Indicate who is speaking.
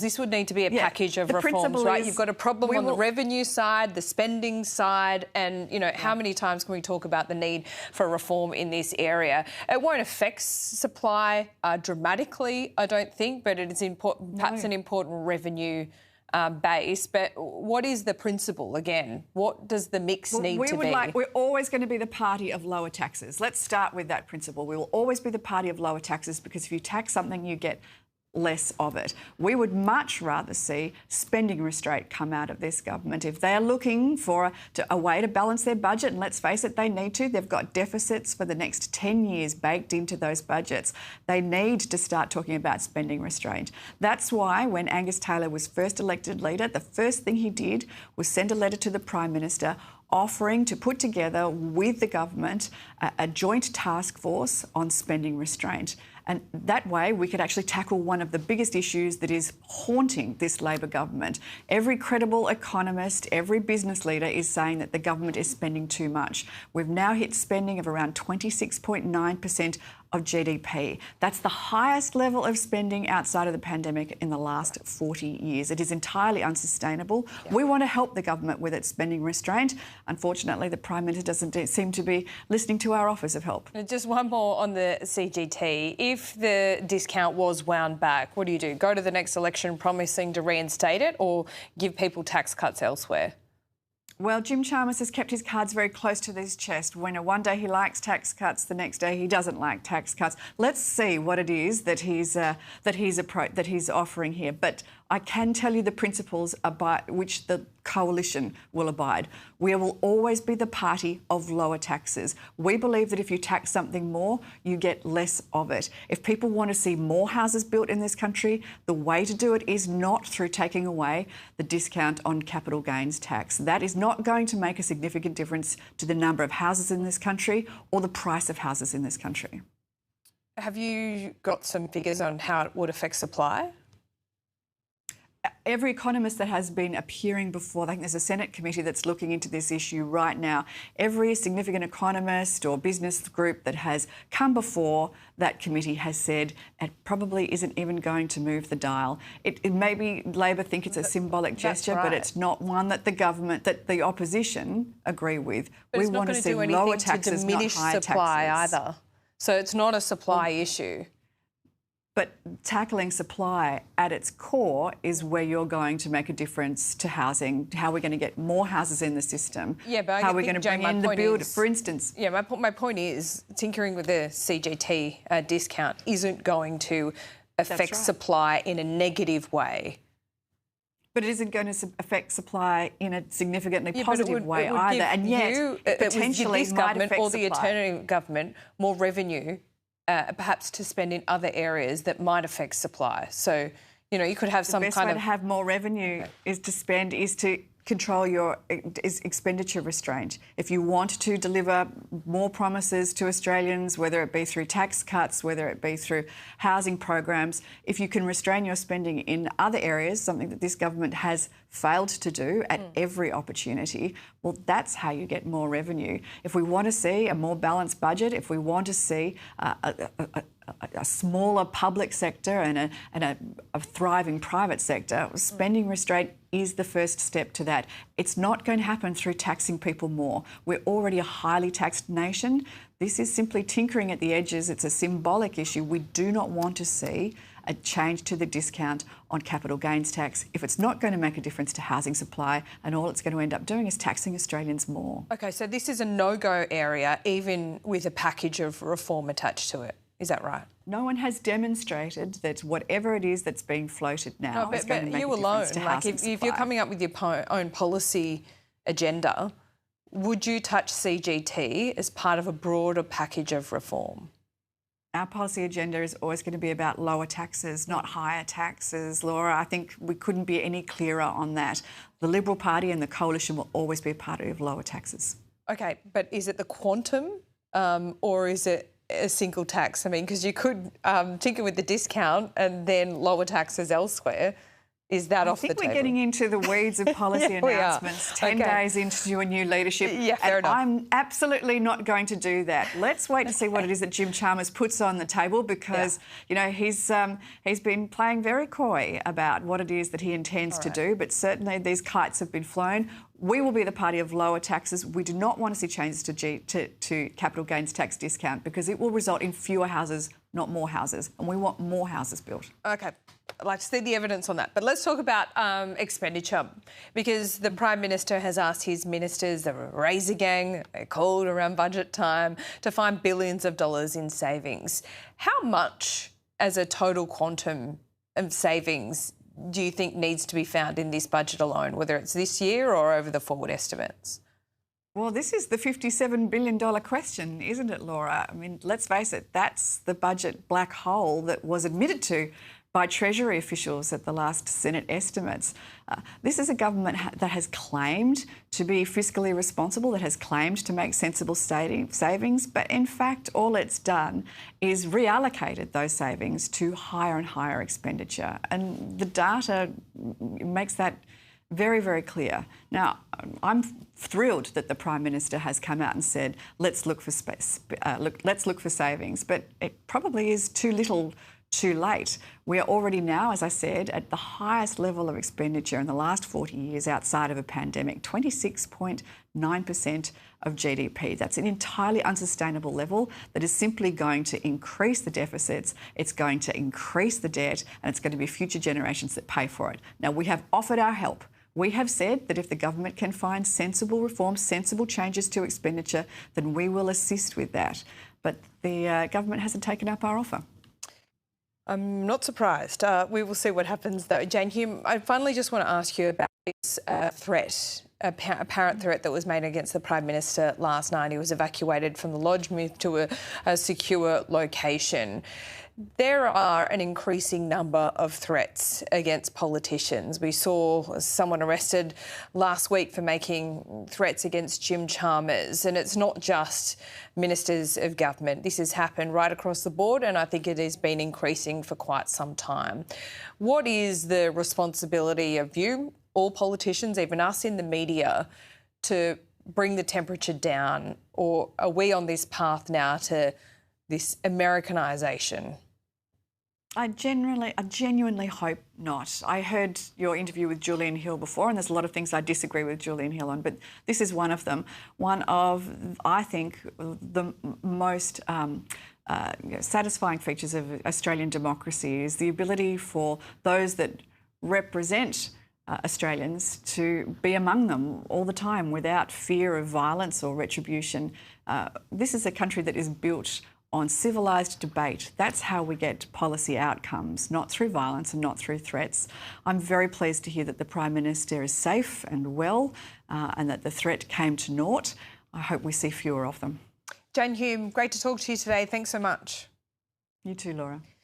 Speaker 1: This would need to be a package of reforms, right? You've got a problem on the revenue side, the spending side, and, you know, how many times can we talk about the need for reform in this area? It won't affect supply dramatically, I don't think, but it is important, perhaps an important revenue base. But what is the principle again? What does the mix need to be?
Speaker 2: We're always going to be the party of lower taxes. Let's start with that principle. We will always be the party of lower taxes because if you tax something, you get less of it. We would much rather see spending restraint come out of this government. If they are looking for a way to balance their budget, and let's face it, they need to, they've got deficits for the next 10 years baked into those budgets. They need to start talking about spending restraint. That's why when Angus Taylor was first elected leader, the first thing he did was send a letter to the Prime Minister offering to put together with the government a joint task force on spending restraint. And that way we could actually tackle one of the biggest issues that is haunting this Labor government. Every credible economist, every business leader is saying that the government is spending too much. We've now hit spending of around 26.9% of GDP. That's the highest level of spending outside of the pandemic in the last 40 years. It is entirely unsustainable. We want to help the government with its spending restraint. Unfortunately, the Prime Minister doesn't seem to be listening to our offers of help.
Speaker 1: Just one more on the CGT. If the discount was wound back, what do? Go to the next election promising to reinstate it or give people tax cuts elsewhere?
Speaker 2: Well, Jim Chalmers has kept his cards very close to his chest. When one day he likes tax cuts, the next day he doesn't like tax cuts. Let's see what it is that he's offering here. But I can tell you the principles by which the coalition will abide. We will always be the party of lower taxes. We believe that if you tax something more, you get less of it. If people want to see more houses built in this country, the way to do it is not through taking away the discount on capital gains tax. That is not going to make a significant difference to the number of houses in this country or the price of houses in this country.
Speaker 1: Have you got some figures on how it would affect supply?
Speaker 2: Every economist that has been appearing before, I think there's a Senate committee that's looking into this issue right now. Every significant economist or business group that has come before that committee has said it probably isn't even going to move the dial. It maybe Labor think it's a symbolic gesture, but it's not one that the government, that the opposition agree with.
Speaker 1: But
Speaker 2: we want to see lower taxes, not higher taxes.
Speaker 1: To diminish supply either. So it's not a supply issue.
Speaker 2: But tackling supply at its core is where you're going to make a difference to housing, how we're going to get more houses in the system, how we're going to bring in the build, for instance.
Speaker 1: Yeah, my point is tinkering with the CGT discount isn't going to affect supply in a negative way.
Speaker 2: But it isn't going to affect supply in a significantly positive way either. And yet, potentially
Speaker 1: this government or the alternative government more revenue perhaps to spend in other areas that might affect supply. So, you know, you could have some kind of...
Speaker 2: The best way to have more revenue is to control your expenditure restraint. If you want to deliver more promises to Australians, whether it be through tax cuts, whether it be through housing programs, if you can restrain your spending in other areas, something that this government has failed to do at every opportunity, well, that's how you get more revenue. If we want to see a more balanced budget, if we want to see a smaller public sector and a thriving private sector, spending restraint is the first step to that. It's not going to happen through taxing people more. We're already a highly taxed nation. This is simply tinkering at the edges. It's a symbolic issue. We do not want to see a change to the discount on capital gains tax if it's not going to make a difference to housing supply, and all it's going to end up doing is taxing Australians more.
Speaker 1: OK, so this is a no-go area, even with a package of reform attached to it. Is that right?
Speaker 2: No one has demonstrated that whatever it is that's being floated now is going to make a difference to housing supply.
Speaker 1: If you're coming up with your own policy agenda, would you touch CGT as part of a broader package of reform?
Speaker 2: Our policy agenda is always going to be about lower taxes, not higher taxes, Laura. I think we couldn't be any clearer on that. The Liberal Party and the Coalition will always be a party of lower taxes. OK,
Speaker 1: but is it the quantum or is it a single tax? I mean, because you could tinker with the discount and then lower taxes elsewhere. Is that off the table?
Speaker 2: I think we're getting into the weeds of policy announcements 10 days into a new leadership.
Speaker 1: Yeah, fair enough.
Speaker 2: I'm absolutely not going to do that. Let's wait to see what it is that Jim Chalmers puts on the table because, you know, he's been playing very coy about what it is that he intends to do, but certainly these kites have been flown. We will be the party of lower taxes. We do not want to see changes to capital gains tax discount because it will result in fewer houses, not more houses, and we want more houses built.
Speaker 1: Okay. I'd like to see the evidence on that. But let's talk about expenditure because the Prime Minister has asked his ministers, the Razor Gang, they're called around budget time, to find billions of dollars in savings. How much as a total quantum of savings do you think needs to be found in this budget alone, whether it's this year or over the forward estimates?
Speaker 2: Well, this is the $57 billion question, isn't it, Laura? I mean, let's face it, that's the budget black hole that was admitted to by Treasury officials at the last Senate estimates. This is a government that has claimed to be fiscally responsible, that has claimed to make sensible savings, but in fact all it's done is reallocated those savings to higher and higher expenditure. And the data makes that very, very clear. Now, I'm thrilled that the Prime Minister has come out and said, let's look for savings, but it probably is too little too late. We are already now, as I said, at the highest level of expenditure in the last 40 years outside of a pandemic, 26.9% of GDP. That's an entirely unsustainable level that is simply going to increase the deficits, it's going to increase the debt, and it's going to be future generations that pay for it. Now, we have offered our help. We have said that if the government can find sensible reforms, sensible changes to expenditure, then we will assist with that. But the government hasn't taken up our offer.
Speaker 1: I'm not surprised. We will see what happens, though. Jane Hume, I finally just want to ask you about this threat, apparent threat that was made against the Prime Minister last night. He was evacuated from the lodge, moved to a secure location. There are an increasing number of threats against politicians. We saw someone arrested last week for making threats against Jim Chalmers, and it's not just ministers of government. This has happened right across the board, and I think it has been increasing for quite some time. What is the responsibility of you, all politicians, even us in the media, to bring the temperature down, or are we on this path now to this Americanisation?
Speaker 2: I genuinely hope not. I heard your interview with Julian Hill before, and there's a lot of things I disagree with Julian Hill on, but this is one of them. One of, I think, the most satisfying features of Australian democracy is the ability for those that represent Australians to be among them all the time without fear of violence or retribution. This is a country that is built on civilised debate. That's how we get policy outcomes, not through violence and not through threats. I'm very pleased to hear that the Prime Minister is safe and well and that the threat came to naught. I hope we see fewer of them.
Speaker 1: Jane Hume, great to talk to you today. Thanks so much.
Speaker 2: You too, Laura.